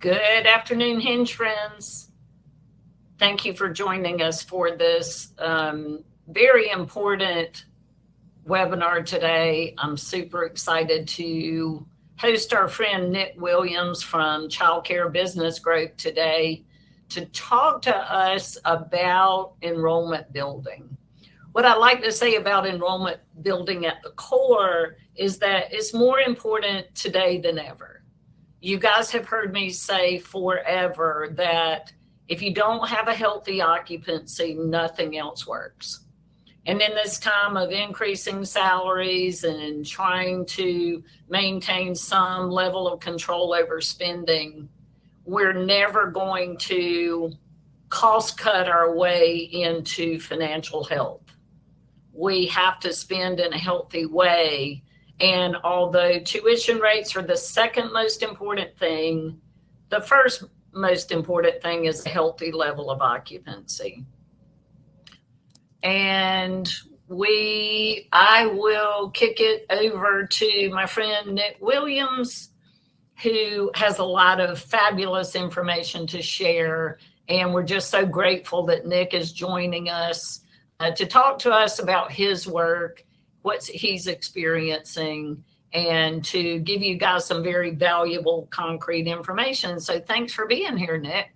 Good afternoon, Hinge friends. Thank you for joining us for this very important webinar today. I'm super excited to host our friend Nick Williams from Childcare Business Growth today to talk to us about enrollment building. What I like to say about enrollment building at the core is that it's more important today than ever. You guys have heard me say forever that if you don't have a healthy occupancy, nothing else works. And in this time of increasing salaries and trying to maintain some level of control over spending, we're never going to cost cut our way into financial health. We have to spend in a healthy way. And although tuition rates are the second most important thing, the first most important thing is a healthy level of occupancy. And I will kick it over to my friend Nick Williams, who has a lot of fabulous information to share. And we're just so grateful that Nick is joining us to talk to us about his work, what he's experiencing, and to give you guys some very valuable, concrete information. So thanks for being here, Nick.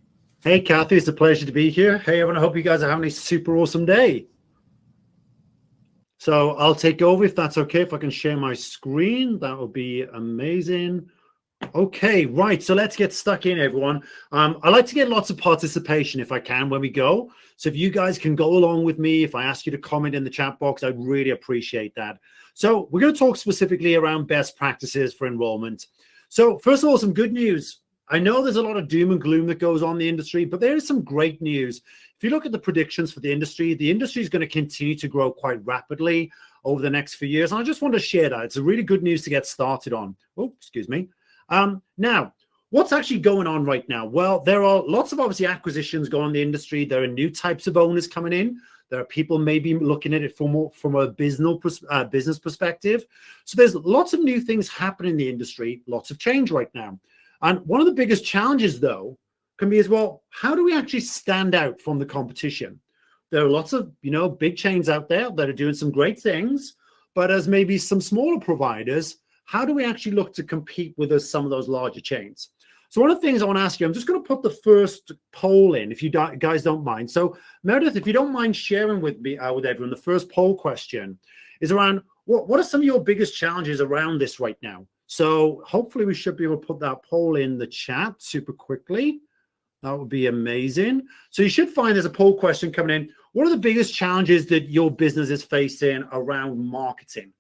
Hey, Kathy, it's a pleasure to be here. Hey, everyone, I hope you guys are having a super awesome day. So I'll take over if that's okay. If I can share my screen, that would be amazing. Okay, right. So let's get stuck in, everyone. I like to get lots of participation if I can when we go. So if you guys can go along with me, if I ask you to comment in the chat box, I'd really appreciate that. So we're going to talk specifically around best practices for enrollment. So first of all, some good news. I know there's a lot of doom and gloom that goes on in the industry, but there is some great news. If you look at the predictions for the industry is going to continue to grow quite rapidly over the next few years. And I just want to share that. It's a really good news to get started on. Oh, excuse me. Now, what's actually going on right now? Well, there are lots of obviously acquisitions going on in the industry. There are new types of owners coming in. There are people maybe looking at it from a business perspective. So there's lots of new things happening in the industry, lots of change right now. And one of the biggest challenges, though, can be as well, how do we actually stand out from the competition? There are lots of, big chains out there that are doing some great things, but as maybe some smaller providers, how do we actually look to compete with some of those larger chains? So one of the things I want to ask you, I'm just going to put the first poll in, if you guys don't mind. So Meredith, if you don't mind sharing with me, with everyone, the first poll question is around what are some of your biggest challenges around this right now? So hopefully we should be able to put that poll in the chat super quickly. That would be amazing. So you should find there's a poll question coming in. What are the biggest challenges that your business is facing around marketing?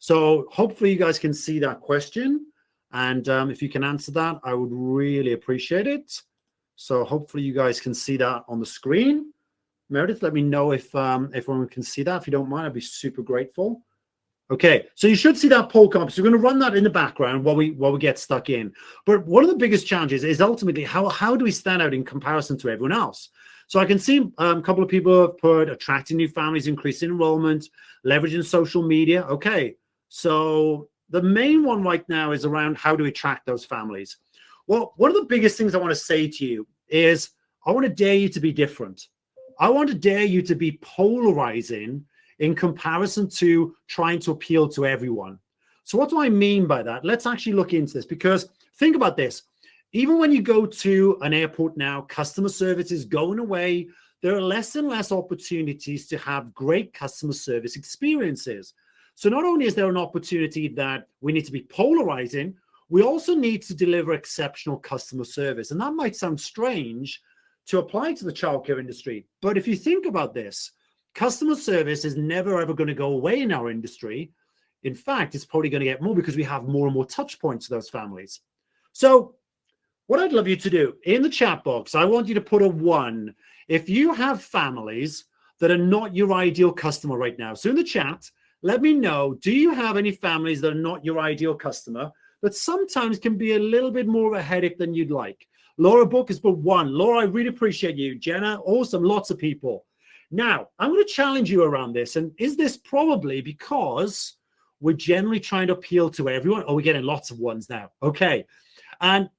So hopefully you guys can see that question. And if you can answer that, I would really appreciate it. So hopefully you guys can see that on the screen. Meredith, let me know if everyone can see that. If you don't mind, I'd be super grateful. Okay, so you should see that poll come up. So we're going to run that in the background while we get stuck in. But one of the biggest challenges is ultimately how do we stand out in comparison to everyone else? So I can see a couple of people have put attracting new families, increasing enrollment, leveraging social media. Okay, so the main one right now is around how do we attract those families? Well, one of the biggest things I want to say to you is I want to dare you to be different. I want to dare you to be polarizing in comparison to trying to appeal to everyone. So what do I mean by that? Let's actually look into this, because think about this. Even when you go to an airport now, customer service is going away. There are less and less opportunities to have great customer service experiences. So not only is there an opportunity that we need to be polarizing, we also need to deliver exceptional customer service. And that might sound strange to apply to the childcare industry. But if you think about this, customer service is never, ever going to go away in our industry. In fact, it's probably going to get more because we have more and more touch points to those families. So what I'd love you to do in the chat box, I want you to put a 1 if you have families that are not your ideal customer right now. So in the chat, let me know, do you have any families that are not your ideal customer that sometimes can be a little bit more of a headache than you'd like? Laura Book has put 1. Laura, I really appreciate you. Jenna, awesome, lots of people. Now, I'm going to challenge you around this. And is this probably because we're generally trying to appeal to everyone? Oh, we're getting lots of 1s now. Okay. And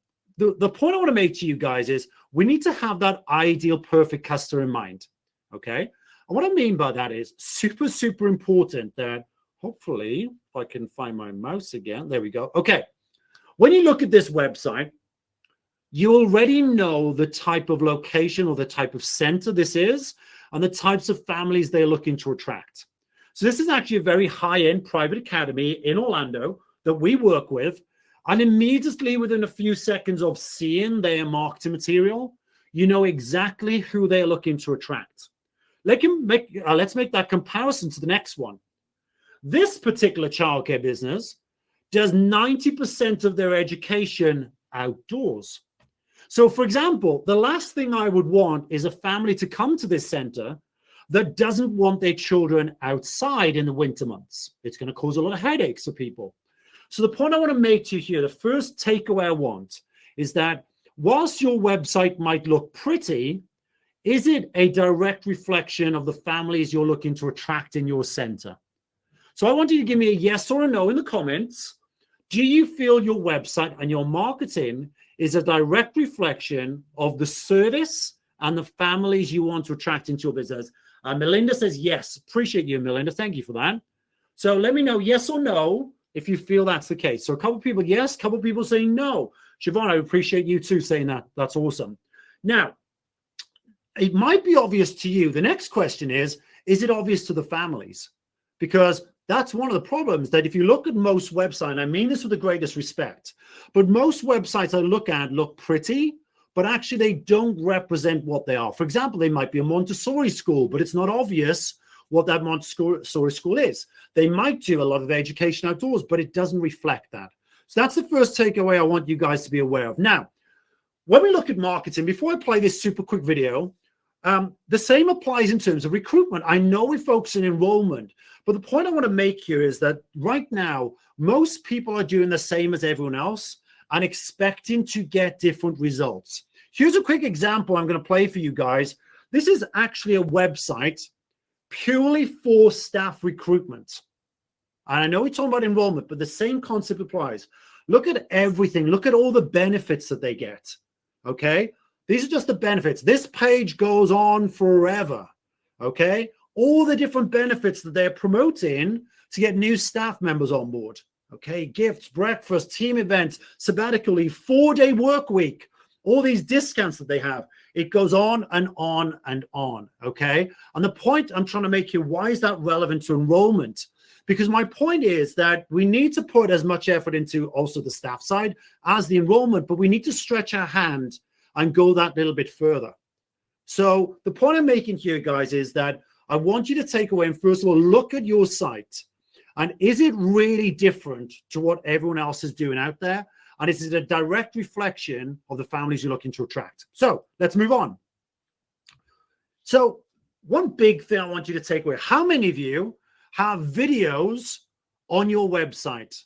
the point I want to make to you guys is we need to have that ideal perfect customer in mind. Okay. And what I mean by that is super, super important that hopefully, if I can find my mouse again, there we go. Okay. When you look at this website, you already know the type of location or the type of center this is and the types of families they're looking to attract. So this is actually a very high-end private academy in Orlando that we work with. And immediately within a few seconds of seeing their marketing material, you know exactly who they're looking to attract. Let's make that comparison to the next one. This particular childcare business does 90% of their education outdoors. So, for example, the last thing I would want is a family to come to this center that doesn't want their children outside in the winter months. It's going to cause a lot of headaches for people. So the point I want to make to you here, the first takeaway I want is that whilst your website might look pretty, is it a direct reflection of the families you're looking to attract in your center? So I want you to give me a yes or a no in the comments. Do you feel your website and your marketing is a direct reflection of the service and the families you want to attract into your business? Melinda says yes. Appreciate you, Melinda. Thank you for that. So let me know yes or no if you feel that's the case. So a couple of people yes, a couple of people saying no. Siobhan, I appreciate you too saying that. That's awesome. Now, it might be obvious to you. The next question is it obvious to the families? Because that's one of the problems, that if you look at most websites, and I mean this with the greatest respect, but most websites I look at look pretty, but actually they don't represent what they are. For example, they might be a Montessori school, but it's not obvious what that Montessori school is. They might do a lot of education outdoors, but it doesn't reflect that. So that's the first takeaway I want you guys to be aware of. Now, when we look at marketing, before I play this super quick video, the same applies in terms of recruitment. I know we focus on enrollment, but the point I want to make here is that right now, most people are doing the same as everyone else and expecting to get different results. Here's a quick example I'm going to play for you guys. This is actually a website purely for staff recruitment. And I know we're talking about enrollment, but the same concept applies. Look at everything. Look at all the benefits that they get. Okay? These are just the benefits. This page goes on forever. Okay? All the different benefits that they're promoting to get new staff members on board. Okay? Gifts, breakfast, team events, sabbatical leave, 4-day work week, all these discounts that they have. It goes on and on and on. Okay? And the point I'm trying to make here, why is that relevant to enrollment? Because my point is that we need to put as much effort into also the staff side as the enrollment, but we need to stretch our hand and go that little bit further. So the point I'm making here, guys, is that I want you to take away and first of all, look at your site. And is it really different to what everyone else is doing out there? And is it a direct reflection of the families you're looking to attract? So let's move on. So one big thing I want you to take away, how many of you have videos on your website?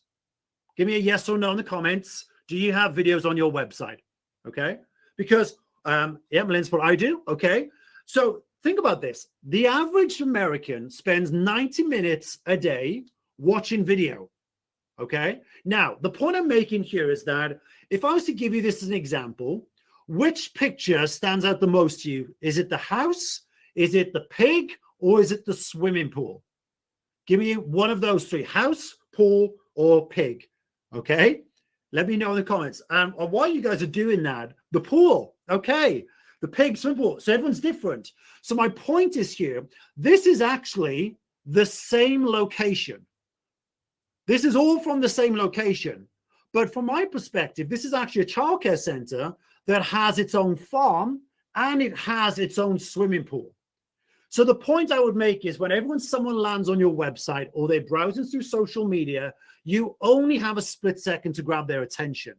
Give me a yes or no in the comments. Do you have videos on your website? Okay. Because, yeah, Melinda's what I do. Okay. So think about this. The average American spends 90 minutes a day watching video. Okay. Now, the point I'm making here is that if I was to give you this as an example, which picture stands out the most to you? Is it the house? Is it the pig? Or is it the swimming pool? Give me one of those three: house, pool, or pig. Okay. Let me know in the comments. While you guys are doing that, the pool. Okay. The pig, swimming pool. So everyone's different. So my point is here, this is actually the same location. This is all from the same location. But from my perspective, this is actually a childcare center that has its own farm and it has its own swimming pool. So the point I would make is whenever someone lands on your website or they're browsing through social media, you only have a split second to grab their attention.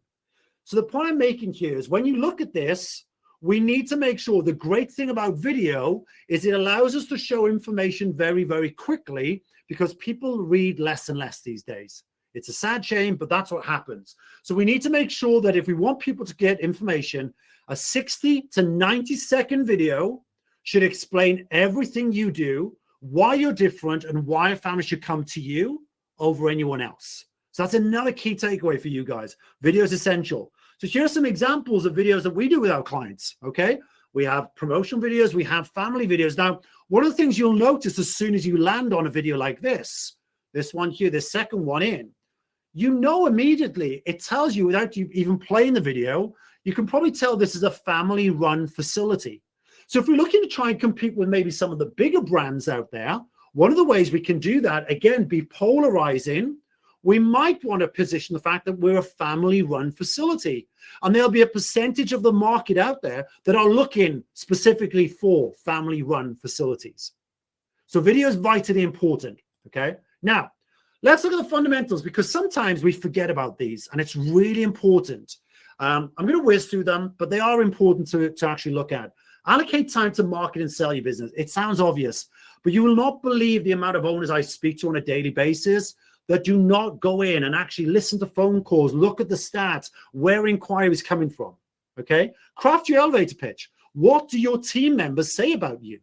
So the point I'm making here is when you look at this, we need to make sure the great thing about video is it allows us to show information very, very quickly because people read less and less these days. It's a sad shame, but that's what happens. So we need to make sure that if we want people to get information, a 60 to 90-second video should explain everything you do, why you're different, and why a family should come to you over anyone else. So that's another key takeaway for you guys. Video is essential. So here are some examples of videos that we do with our clients, okay? We have promotion videos, we have family videos. Now, one of the things you'll notice as soon as you land on a video like this one here, this second one in, you know immediately, it tells you without you even playing the video, you can probably tell this is a family-run facility. So if we're looking to try and compete with maybe some of the bigger brands out there, one of the ways we can do that, again, be polarizing, we might want to position the fact that we're a family-run facility. And there'll be a percentage of the market out there that are looking specifically for family-run facilities. So video is vitally important, okay? Now, let's look at the fundamentals, because sometimes we forget about these, and it's really important. I'm going to whiz through them, but they are important to actually look at. Allocate time to market and sell your business. It sounds obvious, but you will not believe the amount of owners I speak to on a daily basis that do not go in and actually listen to phone calls, look at the stats, where inquiries coming from, okay? Craft your elevator pitch. What do your team members say about you?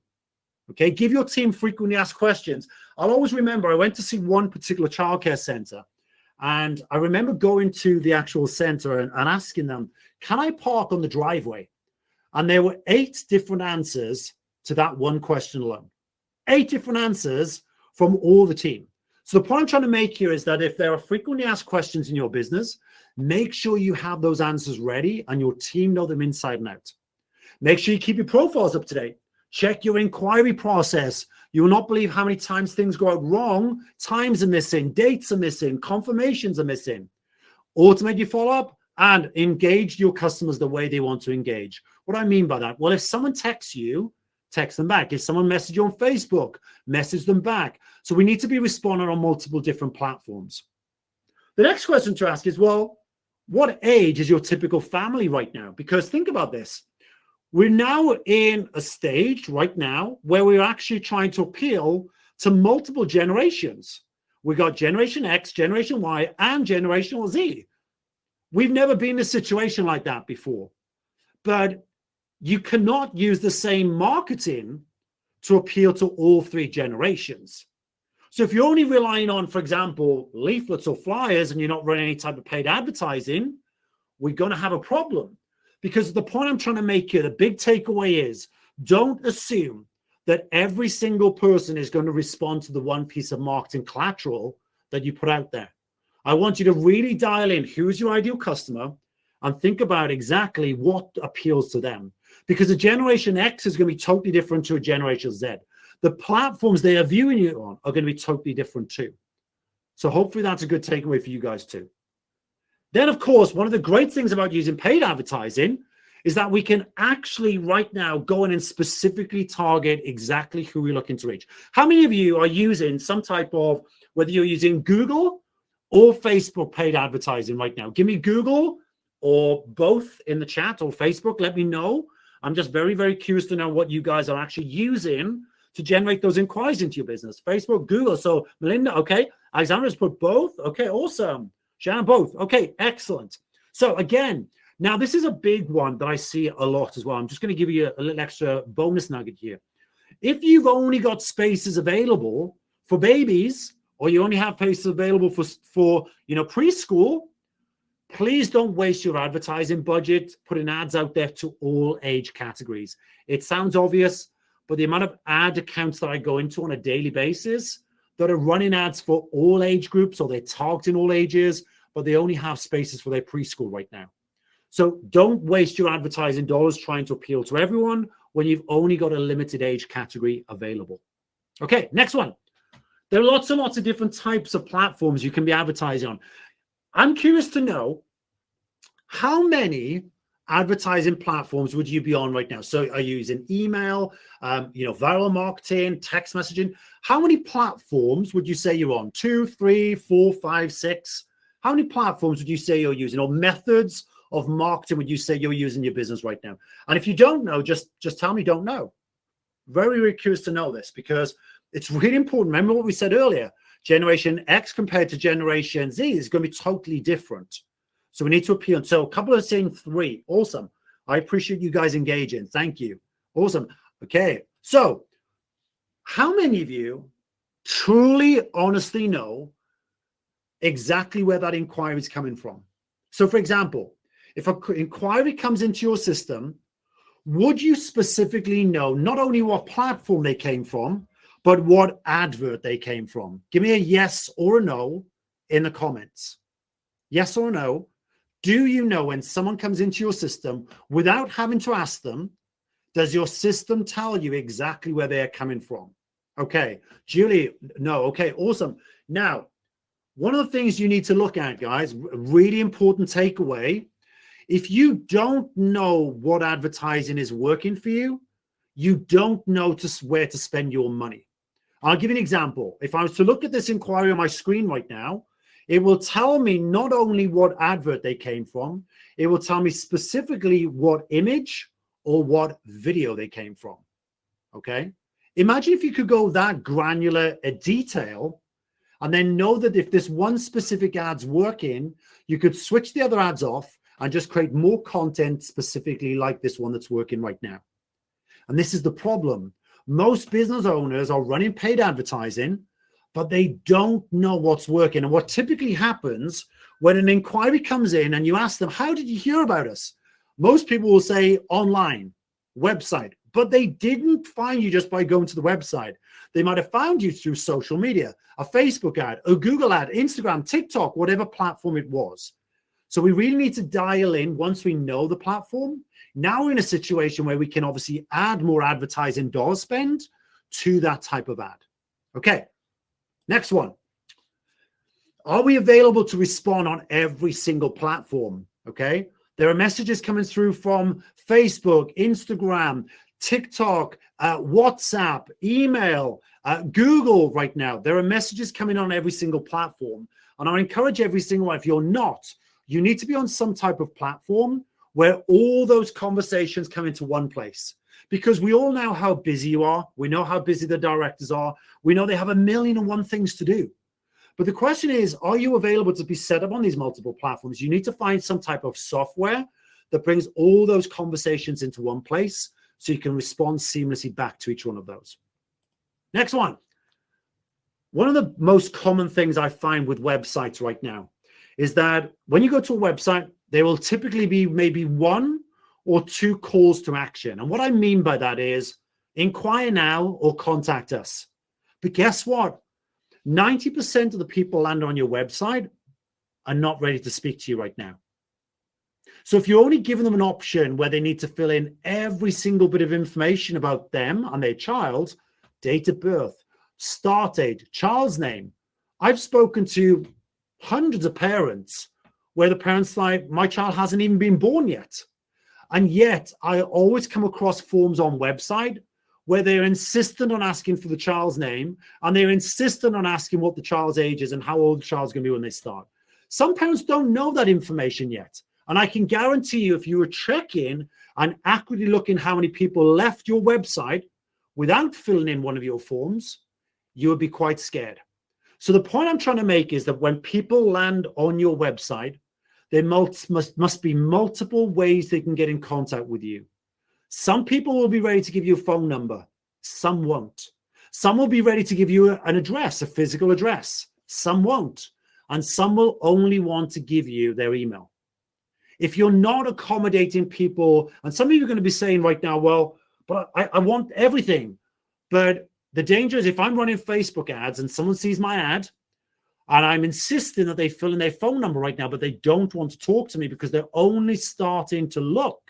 Okay, give your team frequently asked questions. I'll always remember, I went to see one particular childcare center, and I remember going to the actual center and asking them, can I park on the driveway? And there were 8 different answers to that one question alone. 8 different answers from all the team. So the point I'm trying to make here is that if there are frequently asked questions in your business, make sure you have those answers ready and your team know them inside and out. Make sure you keep your profiles up to date. Check your inquiry process. You will not believe how many times things go out wrong. Times are missing, dates are missing, confirmations are missing. Automate your follow-up and engage your customers the way they want to engage. What do I mean by that? Well, if someone texts you, text them back. If someone messages you on Facebook, message them back. So we need to be responding on multiple different platforms. The next question to ask is, well, what age is your typical family right now? Because think about this. We're now in a stage right now where we're actually trying to appeal to multiple generations. We got Generation X, Generation Y, and Generation Z. We've never been in a situation like that before. But you cannot use the same marketing to appeal to all 3 generations. So if you're only relying on, for example, leaflets or flyers and you're not running any type of paid advertising, we're going to have a problem. Because the point I'm trying to make here, the big takeaway is, don't assume that every single person is going to respond to the one piece of marketing collateral that you put out there. I want you to really dial in who's your ideal customer and think about exactly what appeals to them. Because a Generation X is going to be totally different to a Generation Z. The platforms they are viewing you on are going to be totally different too. So hopefully that's a good takeaway for you guys too. Then, of course, one of the great things about using paid advertising is that we can actually right now go in and specifically target exactly who we're looking to reach. How many of you are using some type of, whether you're using Google or Facebook paid advertising right now? Give me Google or both in the chat, or Facebook. Let me know. I'm just very, very curious to know what you guys are actually using to generate those inquiries into your business. Facebook, Google. So Melinda, okay. Alexandra's put both. Okay, awesome. Shannon, both. Okay, excellent. So again, now this is a big one that I see a lot as well. I'm just going to give you a little extra bonus nugget here. If you've only got spaces available for babies, or you only have spaces available for preschool, please don't waste your advertising budget putting ads out there to all age categories. It sounds obvious, but the amount of ad accounts that I go into on a daily basis that are running ads for all age groups, or they're targeting all ages, but they only have spaces for their preschool right now. So don't waste your advertising dollars trying to appeal to everyone when you've only got a limited age category available. Okay, next one. There are lots and lots of different types of platforms you can be advertising on. I'm curious to know, how many advertising platforms would you be on right now? So are you using email, viral marketing, text messaging? How many platforms would you say you're on? 2, 3, 4, 5, 6? How many platforms would you say you're using, or methods of marketing would you say you're using in your business right now? And if you don't know, just tell me don't know. Very, very curious to know this, because it's really important. Remember what we said earlier, Generation X compared to Generation Z is going to be totally different. So we need to appeal. So a couple of saying 3. Awesome. I appreciate you guys engaging. Thank you. Awesome. Okay. So how many of you truly, honestly know exactly where that inquiry is coming from? So for example, if an inquiry comes into your system, would you specifically know not only what platform they came from, but what advert they came from? Give me a yes or a no in the comments. Yes or no. Do you know when someone comes into your system without having to ask them, does your system tell you exactly where they're coming from? Okay, Julie, no. Okay, awesome. Now, one of the things you need to look at, guys, really important takeaway, if you don't know what advertising is working for you, you don't know where to spend your money. I'll give you an example. If I was to look at this inquiry on my screen right now, it will tell me not only what advert they came from, it will tell me specifically what image or what video they came from. Okay? Imagine if you could go that granular a detail and then know that if this one specific ad's working, you could switch the other ads off and just create more content specifically like this one that's working right now. And this is the problem. Most business owners are running paid advertising, but they don't know what's working. And what typically happens when an inquiry comes in and you ask them, how did you hear about us? Most people will say online, website, but they didn't find you just by going to the website. They might have found you through social media, a Facebook ad, a Google ad, Instagram, TikTok, whatever platform it was. So we really need to dial in once we know the platform. Now we're in a situation where we can obviously add more advertising dollar spend to that type of ad. Okay, next one. Are we available to respond on every single platform? Okay, there are messages coming through from Facebook, Instagram, TikTok, WhatsApp, email, Google right now. There are messages coming on every single platform. And I encourage every single one, if you're not, you need to be on some type of platform where all those conversations come into one place. Because we all know how busy you are. We know how busy the directors are. We know they have 1,000,001 things to do. But the question is, are you available to be set up on these multiple platforms? You need to find some type of software that brings all those conversations into one place so you can respond seamlessly back to each one of those. Next one. One of the most common things I find with websites right now is that when you go to a website, there will typically be maybe 1 or 2 calls to action. And what I mean by that is inquire now or contact us. But guess what? 90% of the people land on your website are not ready to speak to you right now. So if you're only giving them an option where they need to fill in every single bit of information about them and their child, date of birth, start date, child's name. I've spoken to hundreds of parents where the parents like, my child hasn't even been born yet. And yet I always come across forms on website where they're insistent on asking for the child's name and they're insistent on asking what the child's age is and how old the child's going to be when they start. Some parents don't know that information yet. And I can guarantee you, if you were checking and accurately looking how many people left your website without filling in one of your forms, you would be quite scared. So the point I'm trying to make is that when people land on your website, there must be multiple ways they can get in contact with you. Some people will be ready to give you a phone number. Some won't. Some will be ready to give you an address, a physical address. Some won't. And some will only want to give you their email. If you're not accommodating people, and some of you are going to be saying right now, well, but I want everything. But the danger is if I'm running Facebook ads and someone sees my ad and I'm insisting that they fill in their phone number right now, but they don't want to talk to me because they're only starting to look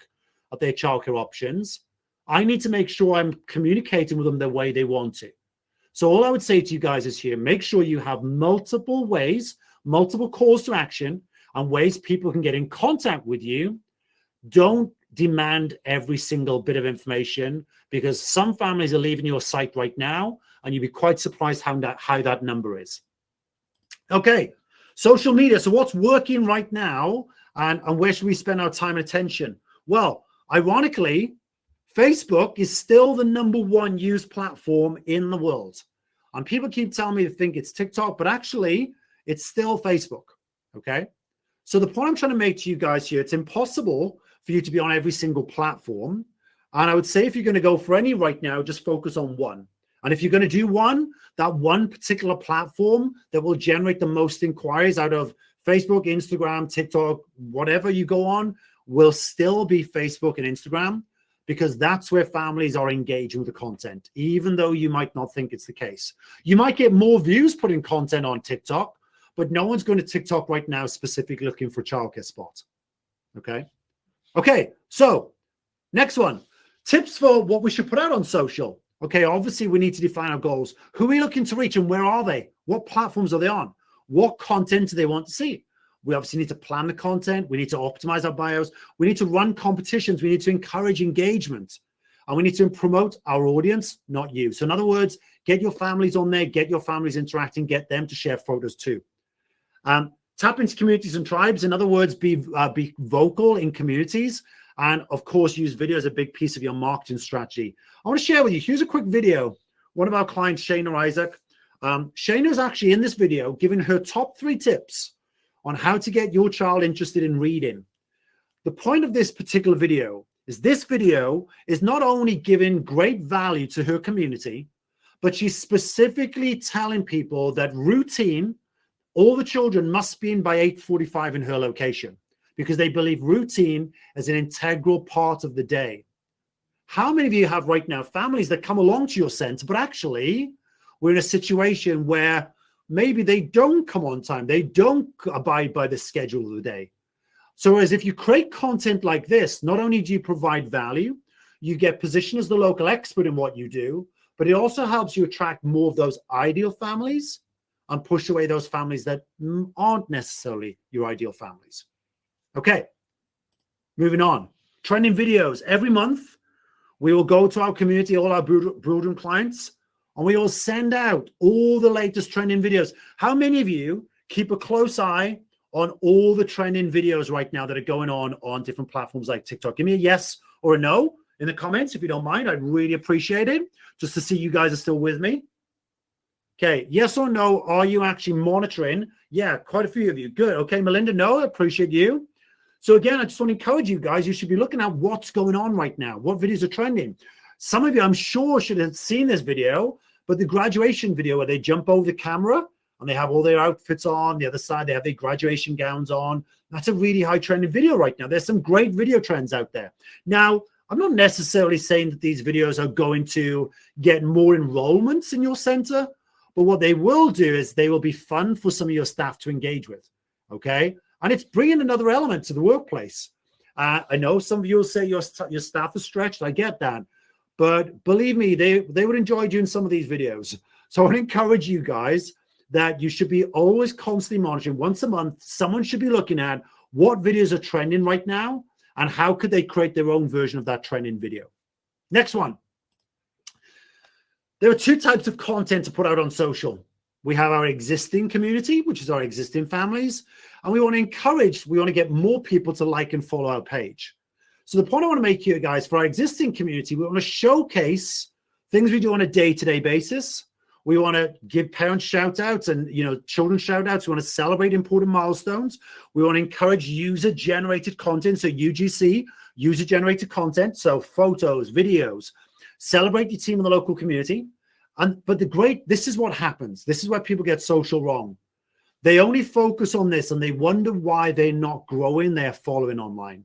at their childcare options, I need to make sure I'm communicating with them the way they want to. So all I would say to you guys is here, make sure you have multiple ways, multiple calls to action and ways people can get in contact with you. Don't demand every single bit of information because some families are leaving your site right now and you'll be quite surprised how that number is. Okay, social media. So what's working right now and where should we spend our time and attention? Well, ironically, Facebook is still the #1 used platform in the world. And people keep telling me to think it's TikTok, but actually it's still Facebook, okay? So the point I'm trying to make to you guys here, it's impossible for you to be on every single platform. And I would say if you're going to go for any right now, just focus on one. And if you're going to do one, that one particular platform that will generate the most inquiries out of Facebook, Instagram, TikTok, whatever you go on, will still be Facebook and Instagram, because that's where families are engaging with the content, even though you might not think it's the case. You might get more views putting content on TikTok, but no one's going to TikTok right now specifically looking for childcare spot. Okay. Okay. So next one, tips for what we should put out on social. Okay. Obviously we need to define our goals. Who are we looking to reach and where are they? What platforms are they on? What content do they want to see? We obviously need to plan the content. We need to optimize our bios. We need to run competitions. We need to encourage engagement. And we need to promote our audience, not you. So in other words, get your families on there, get your families interacting, get them to share photos too. Tap into communities and tribes. In other words, be vocal in communities. And of course, use video as a big piece of your marketing strategy. I want to share with you, here's a quick video. One of our clients, Shayna Isaac. Shayna's actually in this video giving her top 3 tips on how to get your child interested in reading. The point of this particular video is not only giving great value to her community, but she's specifically telling people that routine, all the children must be in by 8:45 in her location, because they believe routine is an integral part of the day. How many of you have right now families that come along to your center, but actually we're in a situation where maybe they don't come on time, they don't abide by the schedule of the day. So as if you create content like this, not only do you provide value, you get positioned as the local expert in what you do, but it also helps you attract more of those ideal families and push away those families that aren't necessarily your ideal families. Okay, moving on. Trending videos. Every month, we will go to our community, all our Broodroom clients, and we will send out all the latest trending videos. How many of you keep a close eye on all the trending videos right now that are going on different platforms like TikTok? Give me a yes or a no in the comments if you don't mind. I'd really appreciate it, just to see you guys are still with me. Okay, yes or no, are you actually monitoring? Yeah, quite a few of you. Good. Okay, Melinda, no, I appreciate you. So again, I just want to encourage you guys, you should be looking at what's going on right now. What videos are trending? Some of you, I'm sure, should have seen this video, but the graduation video where they jump over the camera and they have all their outfits on. The other side, they have their graduation gowns on. That's a really high trending video right now. There's some great video trends out there. Now, I'm not necessarily saying that these videos are going to get more enrollments in your center, but what they will do is they will be fun for some of your staff to engage with, okay? And it's bringing another element to the workplace. I know some of you will say your staff is stretched. I get that. But believe me, they would enjoy doing some of these videos. So I want to encourage you guys that you should be always constantly monitoring. Once a month, someone should be looking at what videos are trending right now and how could they create their own version of that trending video. Next one. There are 2 types of content to put out on social. We have our existing community, which is our existing families, and we want to get more people to like and follow our page. So the point I want to make here, guys, for our existing community, we want to showcase things we do on a day-to-day basis. We want to give parents shout-outs and children shout-outs. We want to celebrate important milestones. We want to encourage user-generated content, so UGC, user-generated content, so photos, videos. Celebrate your team in the local community. But this is what happens. This is where people get social wrong. They only focus on this and they wonder why they're not growing their following online.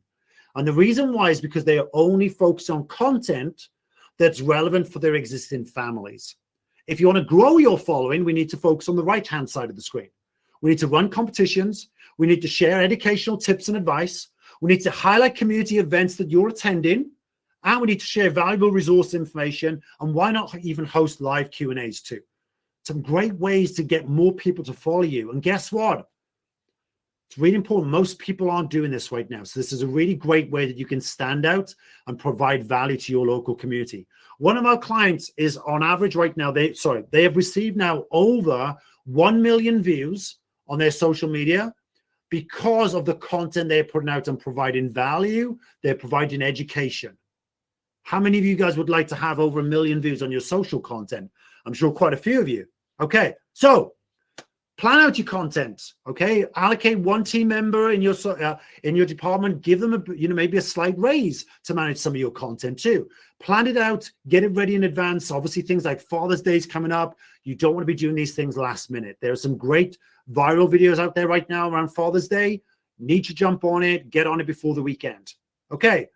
And the reason why is because they are only focused on content that's relevant for their existing families. If you want to grow your following, we need to focus on the right-hand side of the screen. We need to run competitions. We need to share educational tips and advice. We need to highlight community events that you're attending. And we need to share valuable resource information. And why not even host live Q&As too? Some great ways to get more people to follow you. And guess what? It's really important. Most people aren't doing this right now. So this is a really great way that you can stand out and provide value to your local community. One of our clients is on average right now, they have received now over 1 million views on their social media because of the content they're putting out and providing value. They're providing education. How many of you guys would like to have over 1 million views on your social content? I'm sure quite a few of you. Okay, so plan out your content. Okay, allocate 1 team member in your department. Give them maybe a slight raise to manage some of your content too. Plan it out. Get it ready in advance. Obviously, things like Father's Day is coming up. You don't want to be doing these things last minute. There are some great viral videos out there right now around Father's Day. need to jump on it, get on it before the weekend. Okay,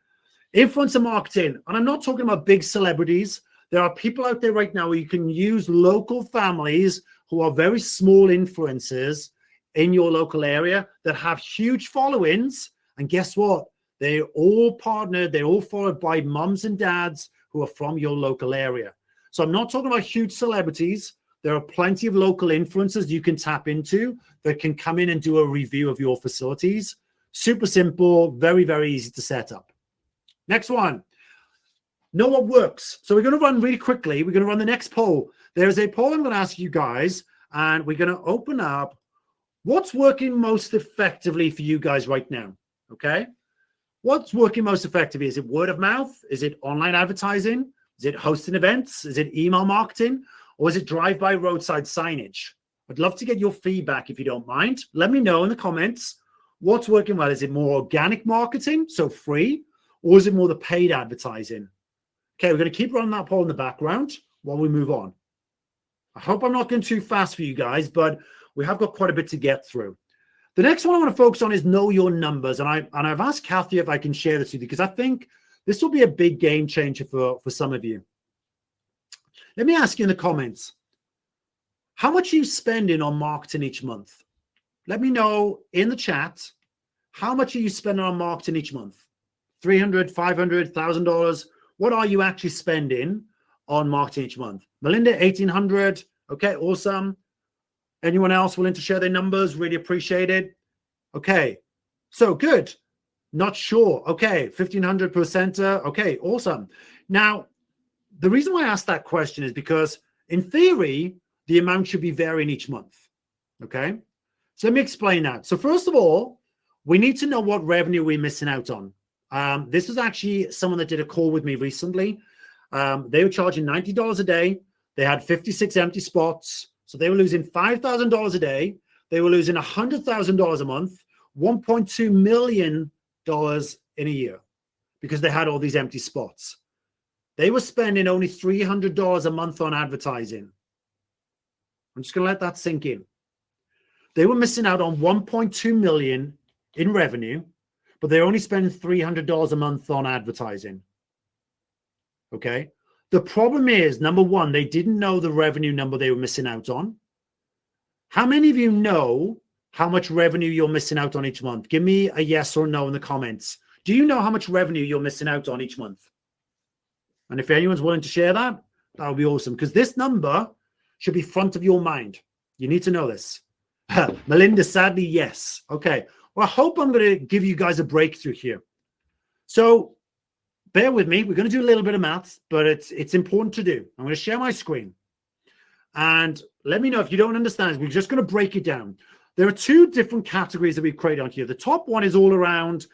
influencer marketing. And I'm not talking about big celebrities. There are people out there right now where you can use local families who are very small influencers in your local area that have huge followings. And guess what? They're all partnered. They're all followed by mums and dads who are from your local area. So I'm not talking about huge celebrities. There are plenty of local influencers you can tap into that can come in and do a review of your facilities. Super simple, very, very easy to set up. Next one. Know what works. So we're going to run really quickly. We're going to run the next poll. There's a poll I'm going to ask you guys, and we're going to open up what's working most effectively for you guys right now. Okay. What's working most effectively? Is it word of mouth? Is it online advertising? Is it hosting events? Is it email marketing? Or is it drive-by roadside signage? I'd love to get your feedback if you don't mind. Let me know in the comments what's working well. Is it more organic marketing, so free, or is it more the paid advertising? Okay, we're going to keep running that poll in the background while we move on. I hope I'm not going too fast for you guys, but we have got quite a bit to get through. The next one I want to focus on is know your numbers. And I've asked Kathy if I can share this with you because I think this will be a big game changer for some of you. Let me ask you in the comments, how much are you spending on marketing each month? Let me know in the chat, how much are you spending on marketing each month? $300, $500, $1,000? What are you actually spending on marketing each month? Melinda, $1,800. Okay, awesome. Anyone else willing to share their numbers? Really appreciate it. Okay, so good. Not sure. Okay, 1,500 per center. Okay, awesome. Now, the reason why I asked that question is because in theory, the amount should be varying each month. Okay, so let me explain that. So first of all, we need to know what revenue we're missing out on. This was actually someone that did a call with me recently. They were charging $90 a day. They had 56 empty spots. So they were losing $5,000 a day. They were losing $100,000 a month, $1.2 million in a year because they had all these empty spots. They were spending only $300 a month on advertising. I'm just going to let that sink in. They were missing out on $1.2 million in revenue, but they're only spending $300 a month on advertising. Okay. The problem is, number one, they didn't know the revenue number they were missing out on. How many of you know how much revenue you're missing out on each month? Give me a yes or no in the comments. Do you know how much revenue you're missing out on each month? And if anyone's willing to share that, that would be awesome because this number should be front of your mind. You need to know this. Melinda, sadly, yes. Okay. Well, I hope I'm going to give you guys a breakthrough here. So bear with me. We're going to do a little bit of maths, but it's important to do. I'm going to share my screen. And let me know if you don't understand. We're just going to break it down. There are two different categories that we've created on here. The top one is all around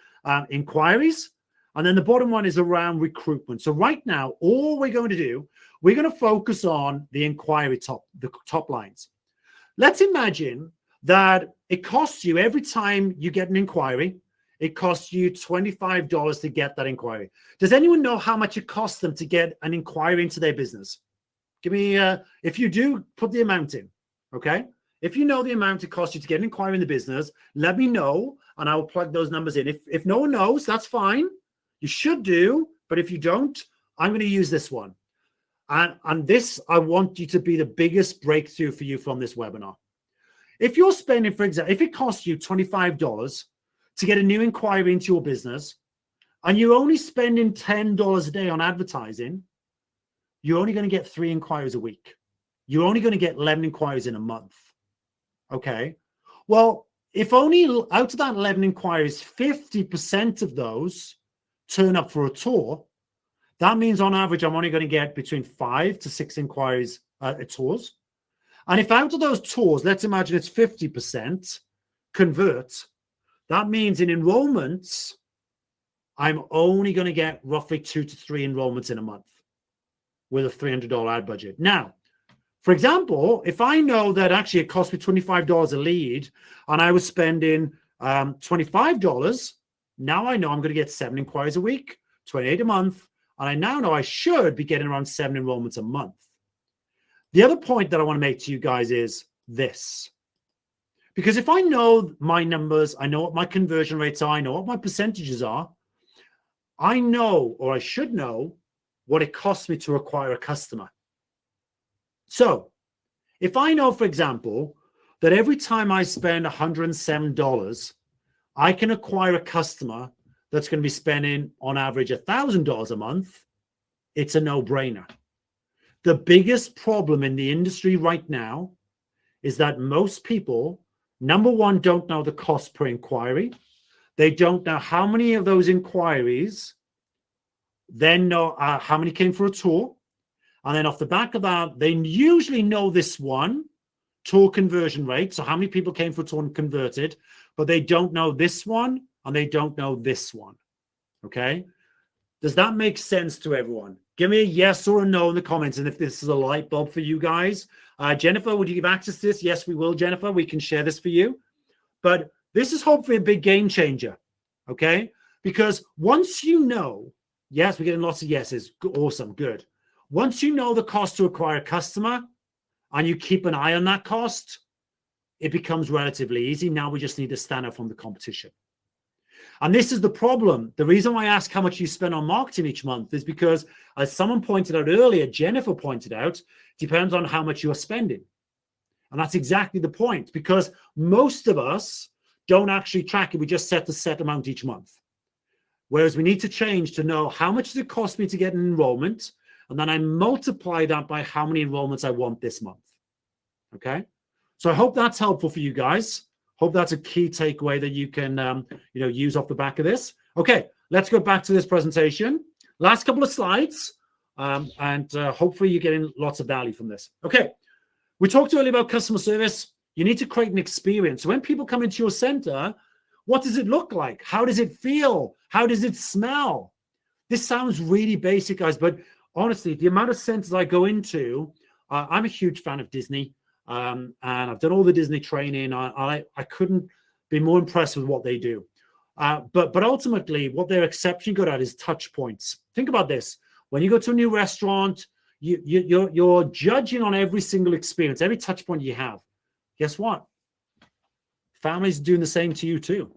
inquiries. And then the bottom one is around recruitment. So right now, all we're going to do, we're going to focus on the inquiry the top lines. Let's imagine that it costs you every time you get an inquiry, it costs you $25 to get that inquiry. Does anyone know how much it costs them to get an inquiry into their business? Give me, if you do, put the amount in, okay? If you know the amount it costs you to get an inquiry in the business, let me know, and I will plug those numbers in. If no one knows, that's fine. You should do, but if you don't, I'm going to use this one. And this, I want you to be the biggest breakthrough for you from this webinar. If you're spending, for example, if it costs you $25 to get a new inquiry into your business, and you're only spending $10 a day on advertising, you're only going to get 3 inquiries a week. You're only going to get 11 inquiries in a month. Okay. Well, if only out of that 11 inquiries, 50% of those turn up for a tour, that means on average, I'm only going to get between 5 to 6 inquiries at tours. And if out of those tours, let's imagine it's 50% convert, that means in enrollments, I'm only going to get roughly 2 to 3 enrollments in a month with a $300 ad budget. Now, for example, if I know that actually it cost me $25 a lead and I was spending $25, now I know I'm going to get 7 inquiries a week, 28 a month, and I now know I should be getting around 7 enrollments a month. The other point that I want to make to you guys is this, Because if I know my numbers, I know what my conversion rates are, I know what my percentages are, I know, or I should know, what it costs me to acquire a customer. So if I know, for example, that every time I spend $107, I can acquire a customer that's going to be spending on average $1,000 a month, it's a no-brainer. The biggest problem in the industry right now is that most people, number one, don't know the cost per inquiry. They don't know how many of those inquiries then know how many came for a tour. And then off the back of that, they usually know this one, tour conversion rate. So how many people came for a tour and converted, but they don't know this one and they don't know this one. Okay. Does that make sense to everyone? Give me a yes or a no in the comments. And if this is a light bulb for you guys, Jennifer, would you give access to this? Yes, we will, Jennifer. We can share this for you. But this is hopefully a big game changer. Okay. Because once you know, yes, we're getting lots of yeses. Awesome. Good. Once you know the cost to acquire a customer and you keep an eye on that cost, it becomes relatively easy. Now we just need to stand out from the competition. And this is the problem. The reason why I ask how much you spend on marketing each month is because, as someone pointed out earlier, Jennifer pointed out, depends on how much you are spending. And that's exactly the point, because most of us don't actually track it. We just set the set amount each month. Whereas we need to change to know how much does it cost me to get an enrollment, and then I multiply that by how many enrollments I want this month. Okay? So I hope that's helpful for you guys. Hope that's a key takeaway that you can use off the back of this. Okay, let's go back to this presentation. Last couple of slides, and hopefully you're getting lots of value from this. Okay, we talked earlier about customer service. You need to create an experience. So when people come into your center, what does it look like? How does it feel? How does it smell? This sounds really basic, guys, but honestly, the amount of centers I go into, I'm a huge fan of Disney. And I've done all the Disney training. I couldn't be more impressed with what they do. But ultimately, what they're exceptionally good at is touch points. Think about this. When you go to a new restaurant, you're judging on every single experience, every touch point you have. Guess what? Families are doing the same to you too.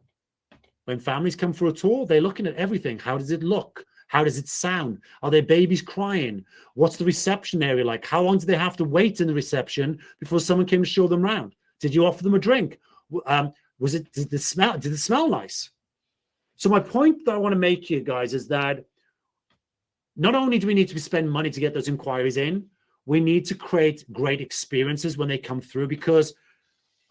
When families come for a tour, they're looking at everything. How does it look? How does it sound? Are their babies crying? What's the reception area like? How long do they have to wait in the reception before someone came to show them around? Did you offer them a drink? Did it smell nice? So my point that I want to make here, guys, is that not only do we need to spend money to get those inquiries in, we need to create great experiences when they come through, because,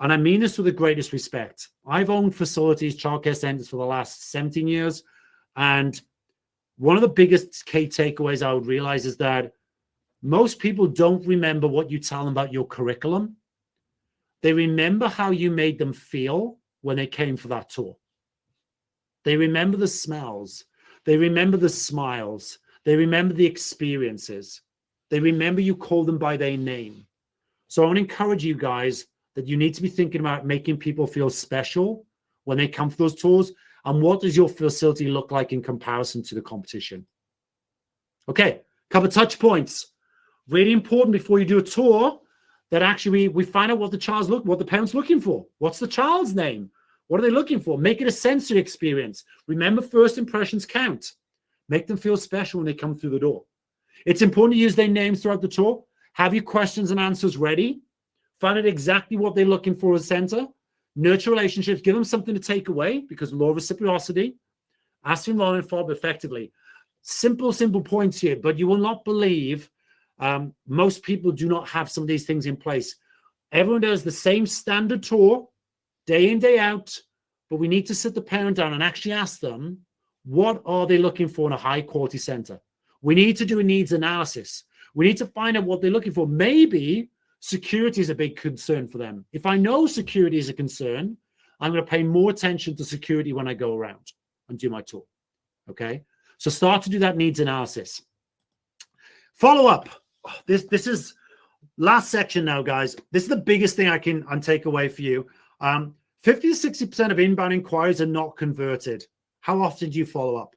and I mean this with the greatest respect, I've owned facilities, childcare centers for the last 17 years, and one of the biggest key takeaways I would realize is that most people don't remember what you tell them about your curriculum. They remember how you made them feel when they came for that tour. They remember the smells. They remember the smiles. They remember the experiences. They remember you called them by their name. So I want to encourage you guys that you need to be thinking about making people feel special when they come for those tours. And what does your facility look like in comparison to the competition? Okay, a couple of touch points. Really important before you do a tour that actually we find out what the parents looking for. What's the child's name? What are they looking for? Make it a sensory experience. Remember, first impressions count. Make them feel special when they come through the door. It's important to use their names throughout the tour. Have your questions and answers ready. Find out exactly what they're looking for as a center. Nurture relationships. Give them something to take away, because law of reciprocity. Ask for enrollment follow-up effectively. Simple points here, but you will not believe most people do not have some of these things in place. Everyone does the same standard tour, day in, day out, but we need to sit the parent down and actually ask them, what are they looking for in a high-quality center? We need to do a needs analysis. We need to find out what they're looking for. Maybe security is a big concern for them. If I know security is a concern, I'm going to pay more attention to security when I go around and do my tour. Okay? So start to do that needs analysis. Follow up. This is last section now, guys. This is the biggest thing I can take away for you. 50 to 60% of inbound inquiries are not converted. How often do you follow up?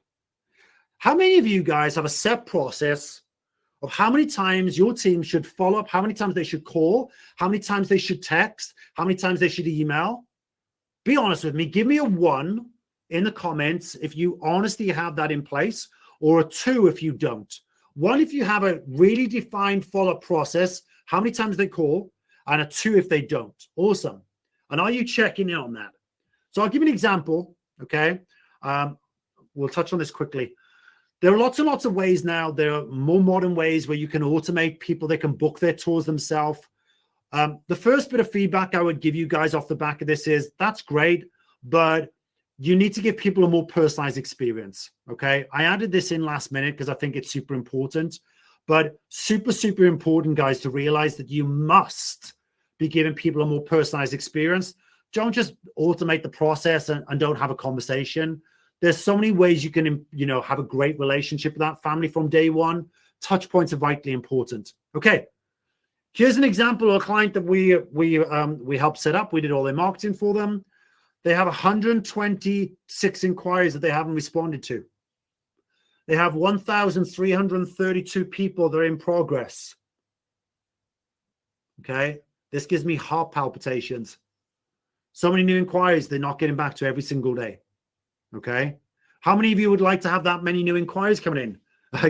How many of you guys have a set process of how many times your team should follow up, how many times they should call, how many times they should text, how many times they should email. Be honest with me. Give me a 1 in the comments if you honestly have that in place, or a 2 if you don't. 1 if you have a really defined follow-up process, how many times they call, and a 2 if they don't. Awesome. And are you checking in on that? So I'll give you an example, okay? We'll touch on this quickly. There are lots and lots of ways now. There are more modern ways where you can automate people. They can book their tours themselves. The first bit of feedback I would give you guys off the back of this is that's great, but you need to give people a more personalized experience, okay? I added this in last minute because I think it's super important, but super, super important, guys, to realize that you must be giving people a more personalized experience. Don't just automate the process and don't have a conversation. There's so many ways you can, have a great relationship with that family from day one. Touch points are vitally important. Okay, here's an example of a client that we helped set up. We did all their marketing for them. They have 126 inquiries that they haven't responded to. They have 1,332 people that are in progress. Okay, this gives me heart palpitations. So many new inquiries they're not getting back to every single day. Okay, how many of you would like to have that many new inquiries coming in?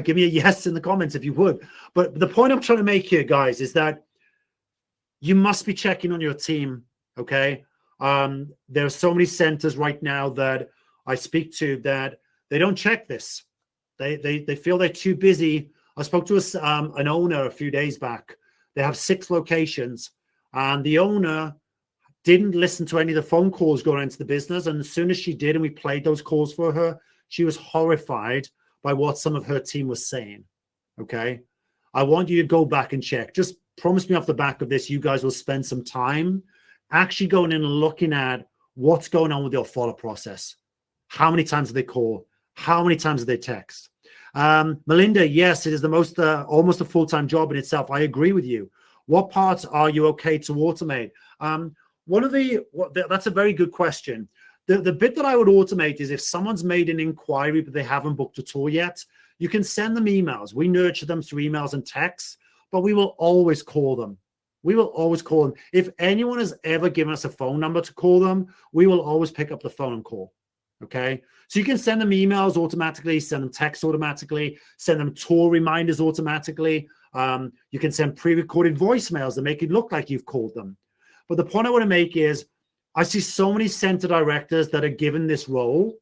Give me a yes in the comments if you would. But the point I'm trying to make here, guys, is that you must be checking on your team. Okay, there are so many centers right now that I speak to that they don't check this. They feel they're too busy. I spoke to an owner a few days back. They have 6 locations, and the owner didn't listen to any of the phone calls going into the business. And as soon as she did, and we played those calls for her, she was horrified by what some of her team was saying. Okay, I want you to go back and check. Just promise me off the back of this, you guys will spend some time actually going in and looking at what's going on with your follow-up process. How many times do they call? How many times do they text? Melinda, yes, it is the most almost a full-time job in itself. I agree with you. What parts are you okay to automate? That's a very good question. The bit that I would automate is if someone's made an inquiry but they haven't booked a tour yet, you can send them emails. We nurture them through emails and texts, but we will always call them. We will always call them. If anyone has ever given us a phone number to call them, we will always pick up the phone and call. Okay, so you can send them emails automatically, send them texts automatically, send them tour reminders automatically. You can send pre-recorded voicemails that make it look like you've called them. But the point I want to make is I see so many center directors that are given this role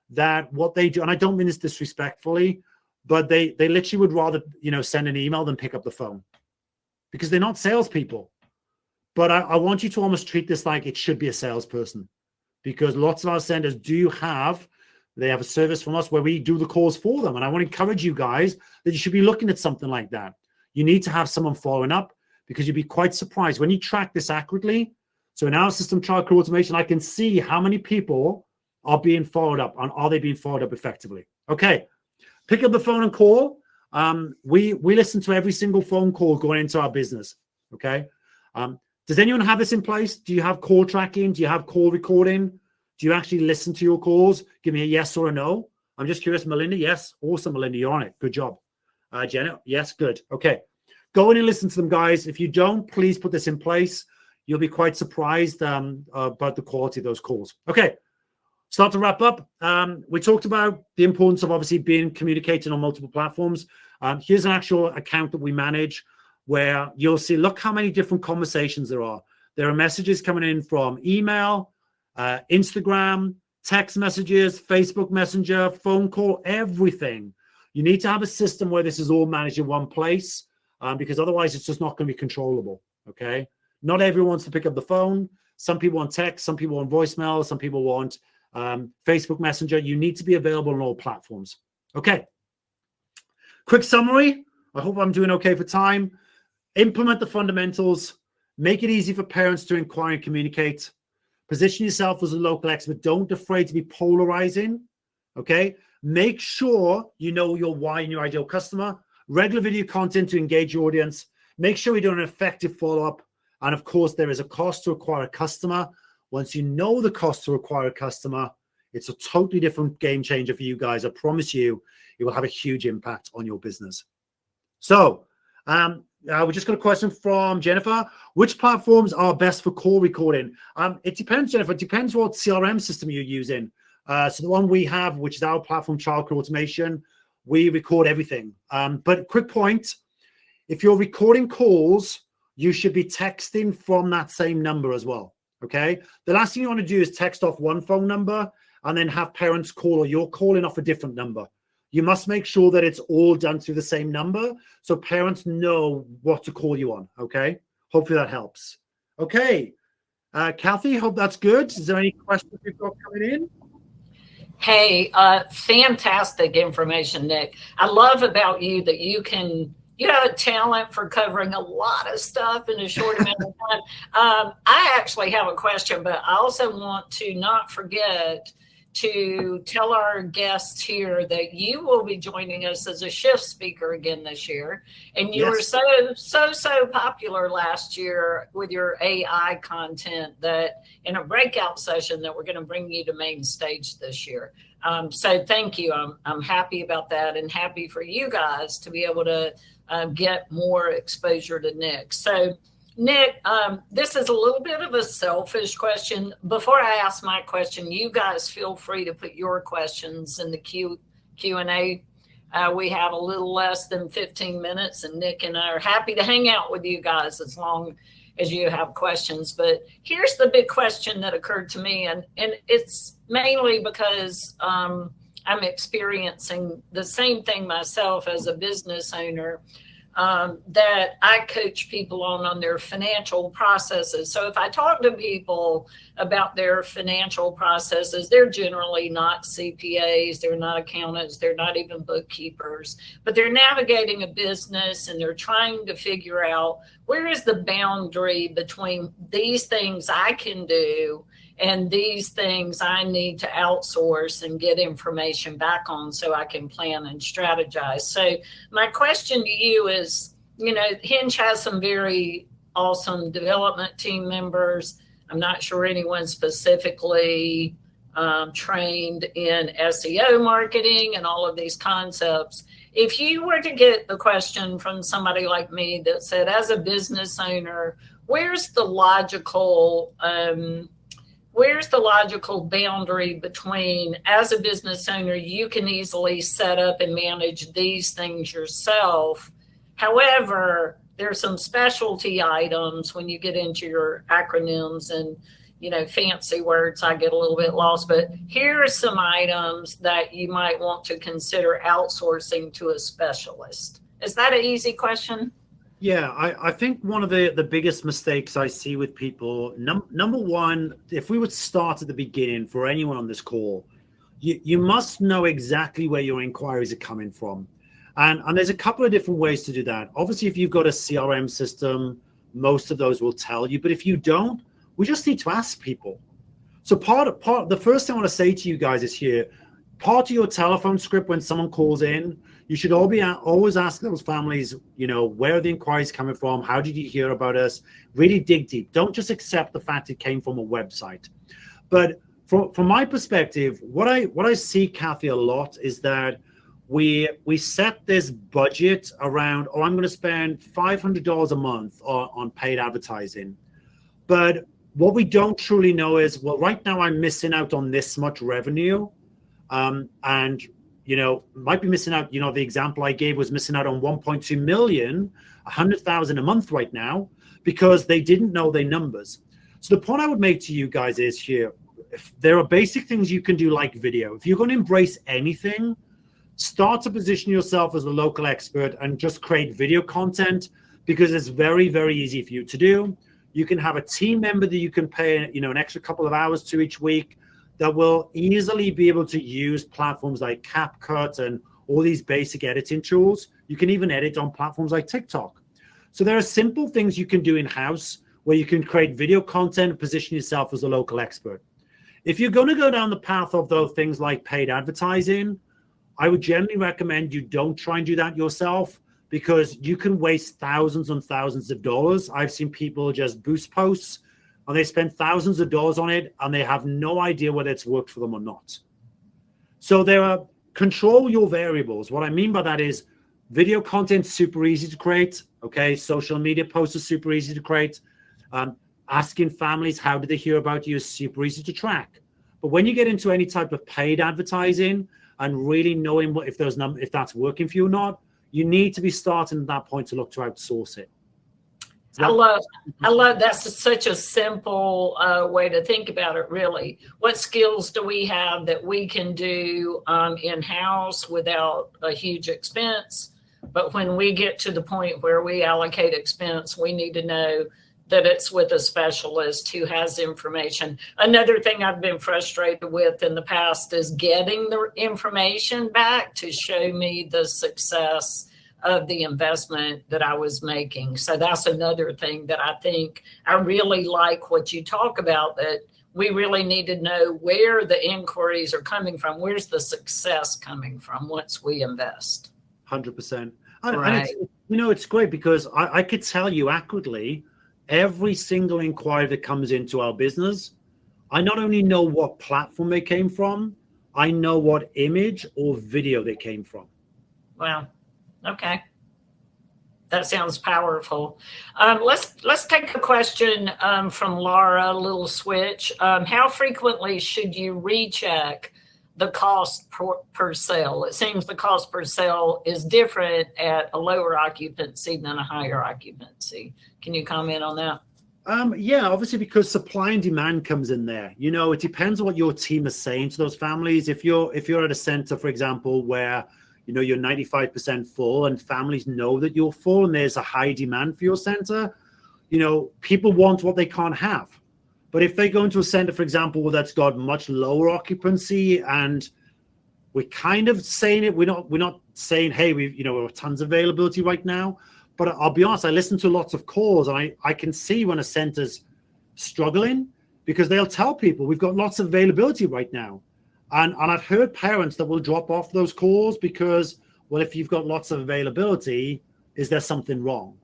that what they do, and I don't mean this disrespectfully, but they literally would rather, send an email than pick up the phone because they're not salespeople. But I want you to almost treat this like it should be a salesperson, because lots of our centers they have a service from us where we do the calls for them. And I want to encourage you guys that you should be looking at something like that. You need to have someone following up, because you'd be quite surprised when you track this accurately. So in our system, Childcare Automation, I can see how many people are being followed up, and are they being followed up effectively? Okay, pick up the phone and call. We listen to every single phone call going into our business. Okay. Does anyone have this in place? Do you have call tracking? Do you have call recording? Do you actually listen to your calls? Give me a yes or a no. I'm just curious. Melinda, yes. Awesome, Melinda, you're on it. Good job. Jenna, yes, good. Okay. Go in and listen to them, guys. If you don't, please put this in place. You'll be quite surprised about the quality of those calls. Okay. Start to wrap up. We talked about the importance of obviously being communicating on multiple platforms. Here's an actual account that we manage where you'll see, look how many different conversations there are. There are messages coming in from email, Instagram, text messages, Facebook Messenger, phone call, everything. You need to have a system where this is all managed in one place, because otherwise it's just not going to be controllable. Okay. Not everyone wants to pick up the phone. Some people want text, some people want voicemail, some people want Facebook Messenger. You need to be available on all platforms. Okay. Quick summary. I hope I'm doing okay for time. Implement the fundamentals. Make it easy for parents to inquire and communicate. Position yourself as a local expert. Don't be afraid to be polarizing. Okay. Make sure you know your why and your ideal customer. Regular video content to engage your audience. Make sure you do an effective follow-up. And of course, there is a cost to acquire a customer. Once you know the cost to acquire a customer, it's a totally different game changer for you guys. I promise you, it will have a huge impact on your business. So we just got a question from Jennifer. Which platforms are best for call recording? It depends, Jennifer. It depends what CRM system you're using. So the one we have, which is our platform, Childcare Automation, we record everything. But quick point, if you're recording calls, you should be texting from that same number as well, okay? The last thing you want to do is text off one phone number and then have parents call, or you're calling off a different number. You must make sure that it's all done through the same number so parents know what to call you on, okay? Hopefully that helps. Okay, Kathy, hope that's good. Is there any questions we've got coming in? Hey, fantastic information, Nick. I love about you that you have a talent for covering a lot of stuff in a short amount of time. I actually have a question, but I also want to not forget to tell our guests here that you will be joining us as a shift speaker again this year. And you were so popular last year with your AI content that in a breakout session that we're going to bring you to main stage this year. So thank you. I'm happy about that, and happy for you guys to be able to get more exposure to Nick. So Nick, this is a little bit of a selfish question. Before I ask my question, you guys feel free to put your questions in the Q&A. We have a little less than 15 minutes, and Nick and I are happy to hang out with you guys as long as you have questions. But here's the big question that occurred to me, and it's mainly because I'm experiencing the same thing myself as a business owner. That I coach people on their financial processes. So if I talk to people about their financial processes, they're generally not CPAs, they're not accountants, they're not even bookkeepers, but they're navigating a business and they're trying to figure out where is the boundary between these things I can do and these things I need to outsource and get information back on so I can plan and strategize. So my question to you is, Hinge has some very awesome development team members. I'm not sure anyone specifically trained in SEO marketing and all of these concepts. If you were to get the question from somebody like me that said, as a business owner, where's the logical boundary between, as a business owner, you can easily set up and manage these things yourself. However, there's some specialty items when you get into your acronyms and, fancy words, I get a little bit lost. But here are some items that you might want to consider outsourcing to a specialist. Is that an easy question? Yeah, I think one of the biggest mistakes I see with people, number one, if we would start at the beginning for anyone on this call, you must know exactly where your inquiries are coming from. And there's a couple of different ways to do that. Obviously, if you've got a CRM system, most of those will tell you. But if you don't, we just need to ask people. So the first thing I want to say to you guys is here, part of your telephone script when someone calls in, you should always ask those families, where are the inquiries coming from? How did you hear about us? Really dig deep. Don't just accept the fact it came from a website. But from my perspective, what I see, Kathy, a lot is that we set this budget around, I'm going to spend $500 a month on paid advertising. But what we don't truly know is, well, right now I'm missing out on this much revenue. Might be missing out, the example I gave was missing out on 1.2 million, 100,000 a month right now, because they didn't know their numbers. So the point I would make to you guys is here, if there are basic things you can do like video. If you're going to embrace anything, start to position yourself as a local expert and just create video content, because it's very, very easy for you to do. You can have a team member that you can pay, an extra couple of hours to each week that will easily be able to use platforms like CapCut and all these basic editing tools. You can even edit on platforms like TikTok. So there are simple things you can do in-house where you can create video content and position yourself as a local expert. If you're going to go down the path of those things like paid advertising, I would generally recommend you don't try and do that yourself, because you can waste thousands and thousands of dollars. I've seen people just boost posts and they spend thousands of dollars on it and they have no idea whether it's worked for them or not. So control your variables. What I mean by that is Video content, super easy to create. Okay, social media posts are super easy to create. Asking families how did they hear about you is super easy to track. But when you get into any type of paid advertising and really knowing if that's working for you or not, you need to be starting at that point to look to outsource it. I love that's such a simple way to think about it, really. What skills do we have that we can do in-house without a huge expense? But when we get to the point where we allocate expense, we need to know that it's with a specialist who has information. Another thing I've been frustrated with in the past is getting the information back to show me the success of the investment that I was making. So that's another thing that I think I really like what you talk about, that we really need to know where the inquiries are coming from. Where's the success coming from once we invest? 100%. Right. And it's great because I could tell you accurately every single inquiry that comes into our business. I not only know what platform they came from, I know what image or video they came from. Wow. Okay. That sounds powerful. Let's take a question from Laura, a little switch. How frequently should you recheck the cost per sale? It seems the cost per sale is different at a lower occupancy than a higher occupancy. Can you comment on that? Yeah, obviously, because supply and demand comes in there. It depends on what your team is saying to those families. If you're at a center, for example, where you're 95% full and families know that you're full and there's a high demand for your center, people want what they can't have. But if they go into a center, for example, that's got much lower occupancy and we're kind of saying it, we're not saying, hey, we have tons of availability right now. But I'll be honest, I listen to lots of calls and I can see when a center's struggling because they'll tell people we've got lots of availability right now. And I've heard parents that will drop off those calls because, well, if you've got lots of availability, is there something wrong?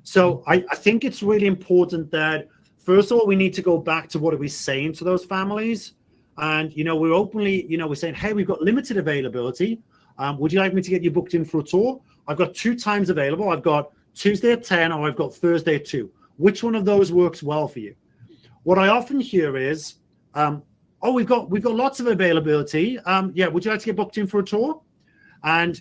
So I think it's really important that, first of all, we need to go back to what are we saying to those families. And, we're openly, we're saying, hey, we've got limited availability. Would you like me to get you booked in for a tour? I've got 2 times available. I've got Tuesday at 10 or I've got Thursday at 2. Which one of those works well for you? What I often hear is, we've got lots of availability. Yeah, would you like to get booked in for a tour? And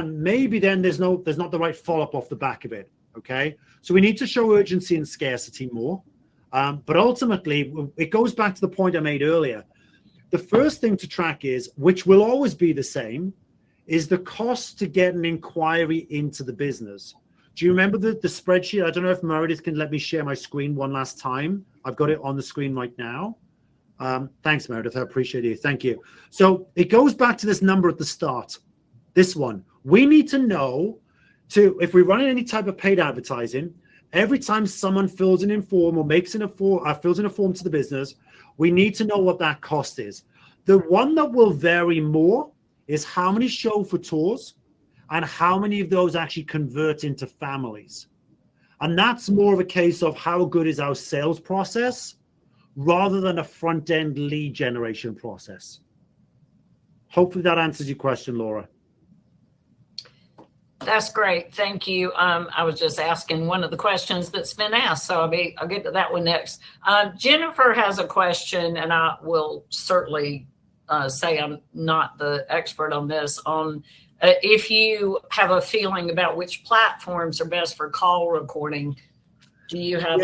maybe then there's not the right follow-up off the back of it. Okay, so we need to show urgency and scarcity more. But ultimately, it goes back to the point I made earlier. The first thing to track is, which will always be the same, is the cost to get an inquiry into the business. Do you remember the spreadsheet? I don't know if Meredith can let me share my screen one last time. I've got it on the screen right now. Thanks, Meredith. I appreciate it. Thank you. So it goes back to this number at the start. This one. We need to know if we're running any type of paid advertising, every time someone fills in a form or fills in a form to the business, we need to know what that cost is. The one that will vary more is how many show for tours and how many of those actually convert into families. And that's more of a case of how good is our sales process rather than a front-end lead generation process. Hopefully that answers your question, Laura. That's great. Thank you. I was just asking one of the questions that's been asked, so I'll get to that one next. Jennifer has a question, and I will certainly say I'm not the expert on this, if you have a feeling about which platforms are best for call recording. Do you have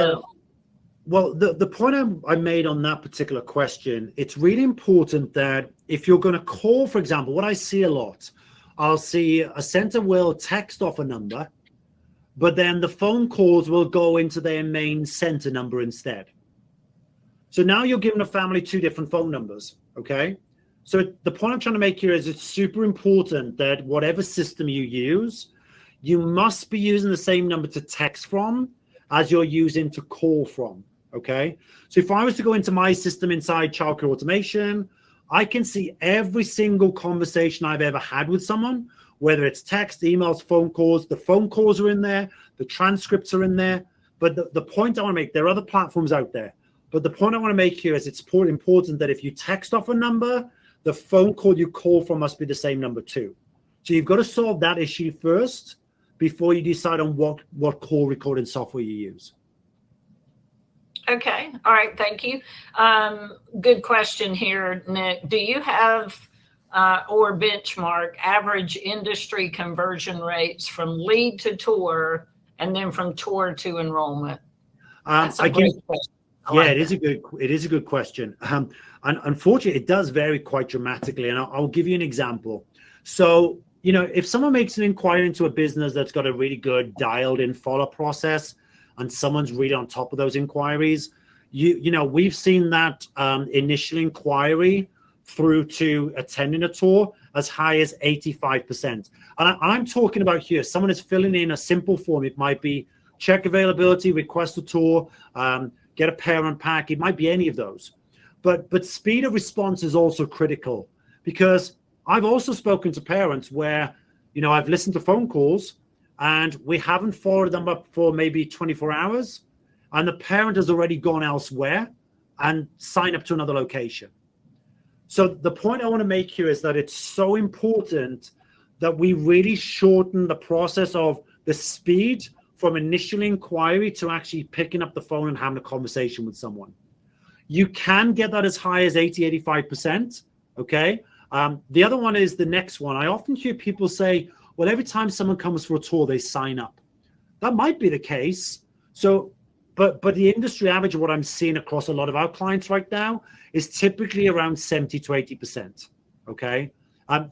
Well, the point I made on that particular question, it's really important that if you're going to call, for example, what I see a lot, I'll see a center will text off a number, but then the phone calls will go into their main center number instead. So now you're giving a family 2 different phone numbers, okay? So the point I'm trying to make here is it's super important that whatever system you use, you must be using the same number to text from as you're using to call from, okay? So if I was to go into my system inside Childcare Automation, I can see every single conversation I've ever had with someone, whether it's text, emails, phone calls. The phone calls are in there, the transcripts are in there. But the point I want to make, there are other platforms out there, but the point I want to make here is it's important that if you text off a number, the phone call you call from must be the same number too. So you've got to solve that issue first before you decide on what call recording software you use. Okay. All right. Thank you. Good question here, Nick. Do you have or benchmark average industry conversion rates from lead to tour and then from tour to enrollment? That's a great question. It is a good question. And unfortunately, it does vary quite dramatically. And I'll give you an example. So, if someone makes an inquiry into a business that's got a really good dialed in follow process, and someone's really on top of those inquiries, we've seen that initial inquiry through to attending a tour as high as 85%. And I'm talking about here, someone is filling in a simple form. It might be check availability, request a tour, get a parent pack. It might be any of those. But speed of response is also critical, because I've also spoken to parents where, I've listened to phone calls and we haven't followed them up for maybe 24 hours. And the parent has already gone elsewhere and signed up to another location. So the point I want to make here is that it's so important that we really shorten the process of the speed from initial inquiry to actually picking up the phone and having a conversation with someone. You can get that as high as 85%. Okay. The other one is the next one. I often hear people say, well, every time someone comes for a tour, they sign up. That might be the case. So, but the industry average of what I'm seeing across a lot of our clients right now is typically around 70 to 80%. Okay.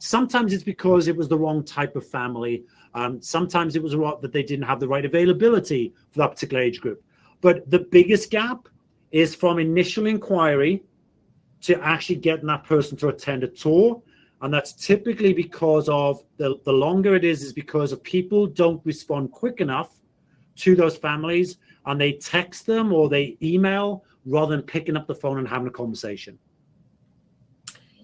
Sometimes it's because it was the wrong type of family. Sometimes it was that they didn't have the right availability for that particular age group. But the biggest gap is from initial inquiry to actually getting that person to attend a tour. And that's typically because of the longer it is because of people don't respond quick enough to those families, and they text them or they email rather than picking up the phone and having a conversation.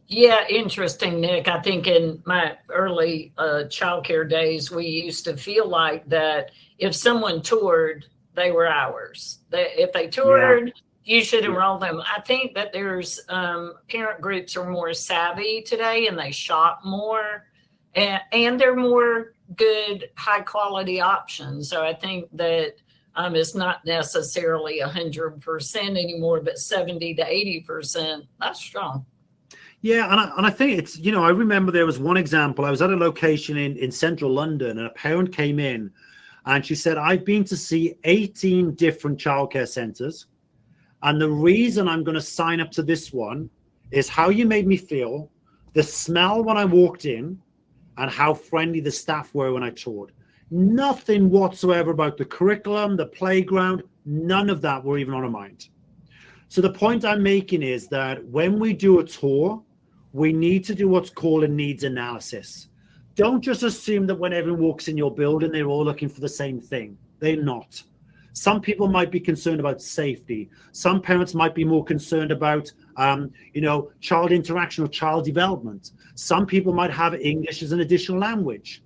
Yeah, interesting, Nick. I think in my early childcare days, we used to feel like that if someone toured, they were ours. If they toured, you should enroll them. I think that there's parent groups are more savvy today, and they shop more, and they're more good, high quality options. So I think that it's not necessarily 100% anymore, but 70 to 80%. That's strong. Yeah, and I think it's, I remember there was one example. I was at a location in central London, and a parent came in and she said, I've been to see 18 different childcare centers. And the reason I'm going to sign up to this one is how you made me feel, the smell when I walked in, and how friendly the staff were when I toured. Nothing whatsoever about the curriculum, the playground, none of that were even on her mind. So the point I'm making is that when we do a tour, we need to do what's called a needs analysis. Don't just assume that when everyone walks in your building, they're all looking for the same thing. They're not. Some people might be concerned about safety. Some parents might be more concerned about, child interaction or child development. Some people might have English as an additional language.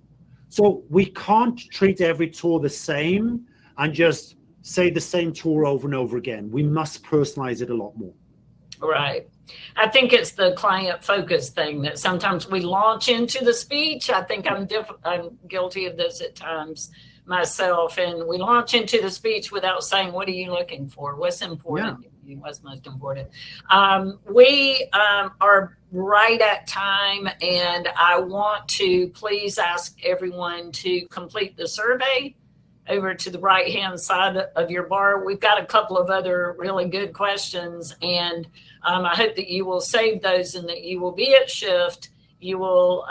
So we can't treat every tour the same and just say the same tour over and over again. We must personalize it a lot more. Right. I think it's the client focus thing that sometimes we launch into the speech. I think I'm guilty of this at times myself. And we launch into the speech without saying, what are you looking for? What's important? Yeah. What's most important? We are right at time, and I want to please ask everyone to complete the survey over to the right-hand side of your bar. We've got a couple of other really good questions, and I hope that you will save those and that you will be at Shift. You will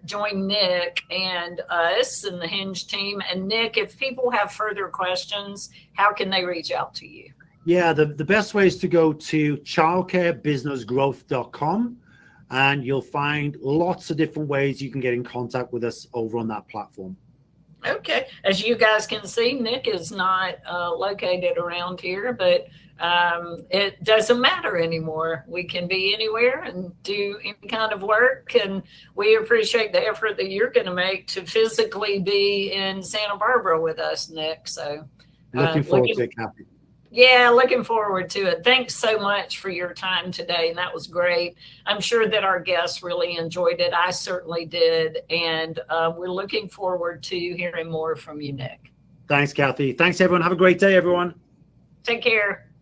join Nick and us and the Hinge team. And Nick, if people have further questions, how can they reach out to you? Yeah, the best way is to go to childcarebusinessgrowth.com, and you'll find lots of different ways you can get in contact with us over on that platform. Okay. As you guys can see, Nick is not located around here, but it doesn't matter anymore. We can be anywhere and do any kind of work. And we appreciate the effort that you're going to make to physically be in Santa Barbara with us, Nick. So looking forward to it, Kathy. Yeah, looking forward to it. Thanks so much for your time today. And that was great. I'm sure that our guests really enjoyed it. I certainly did. And we're looking forward to hearing more from you, Nick. Thanks, Kathy. Thanks, everyone. Have a great day, everyone. Take care.